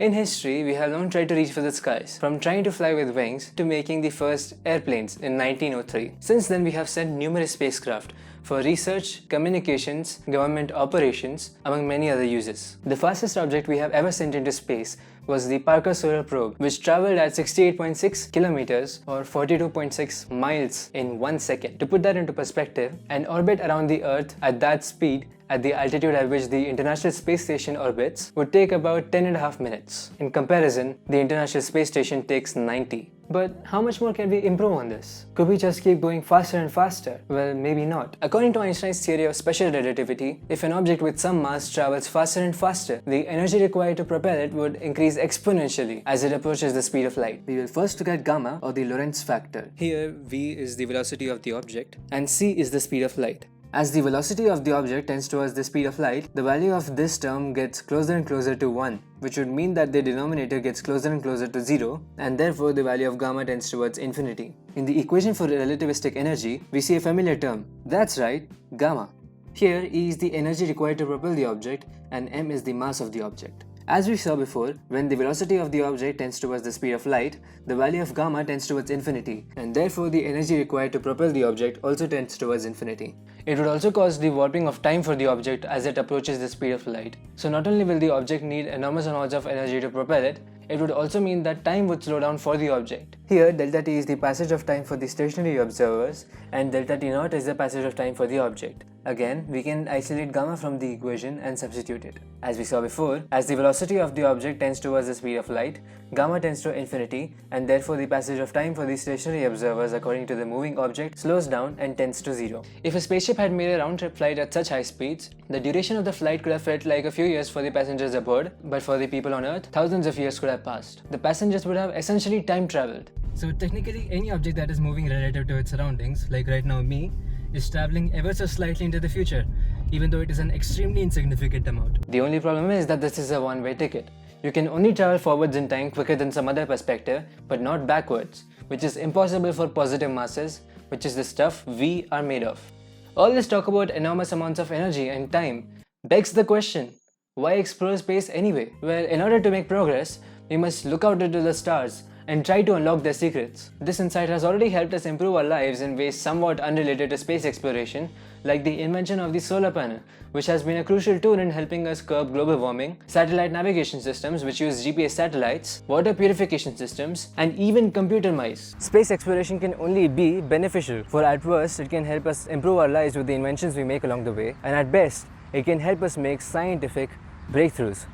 In history, we have long tried to reach for the skies, from trying to fly with wings to making the first airplanes in 1903. Since then, we have sent numerous spacecraft for research, communications, government operations, among many other uses. The fastest object we have ever sent into space was the Parker Solar Probe, which traveled at 68.6 kilometers or 42.6 miles in 1 second. To put that into perspective, an orbit around the Earth at that speed at the altitude at which the International Space Station orbits would take about 10.5 minutes. In comparison, the International Space Station takes 90. But how much more can we improve on this? Could we just keep going faster and faster? Well, maybe not. According to Einstein's theory of special relativity, if an object with some mass travels faster and faster, the energy required to propel it would increase exponentially as it approaches the speed of light. We will first look at gamma, or the Lorentz factor. Here, v is the velocity of the object and c is the speed of light. As the velocity of the object tends towards the speed of light, the value of this term gets closer and closer to 1, which would mean that the denominator gets closer and closer to 0, and therefore the value of gamma tends towards infinity. In the equation for relativistic energy, we see a familiar term. That's right, gamma. Here, E is the energy required to propel the object, and m is the mass of the object. As we saw before, when the velocity of the object tends towards the speed of light, the value of gamma tends towards infinity, and therefore the energy required to propel the object also tends towards infinity. It would also cause the warping of time for the object as it approaches the speed of light. So not only will the object need enormous amounts of energy to propel it, it would also mean that time would slow down for the object. Here, delta t is the passage of time for the stationary observers, and delta t naught is the passage of time for the object. Again, we can isolate gamma from the equation and substitute it. As we saw before, as the velocity of the object tends towards the speed of light, gamma tends to infinity, and therefore the passage of time for the stationary observers according to the moving object slows down and tends to 0. If a spaceship had made a round-trip flight at such high speeds, the duration of the flight could have felt like a few years for the passengers aboard, but for the people on Earth, thousands of years could have passed. The passengers would have essentially time-traveled. So technically, any object that is moving relative to its surroundings, like right now me, is traveling ever so slightly into the future, even though it is an extremely insignificant amount. The only problem is that this is a one-way ticket. You can only travel forwards in time quicker than some other perspective, but not backwards, which is impossible for positive masses, which is the stuff we are made of. All this talk about enormous amounts of energy and time begs the question, why explore space anyway? Well, in order to make progress, we must look out into the stars and try to unlock their secrets. This insight has already helped us improve our lives in ways somewhat unrelated to space exploration, like the invention of the solar panel, which has been a crucial tool in helping us curb global warming, satellite navigation systems which use GPS satellites, water purification systems, and even computer mice. Space exploration can only be beneficial, for at worst it can help us improve our lives with the inventions we make along the way, and at best it can help us make scientific breakthroughs.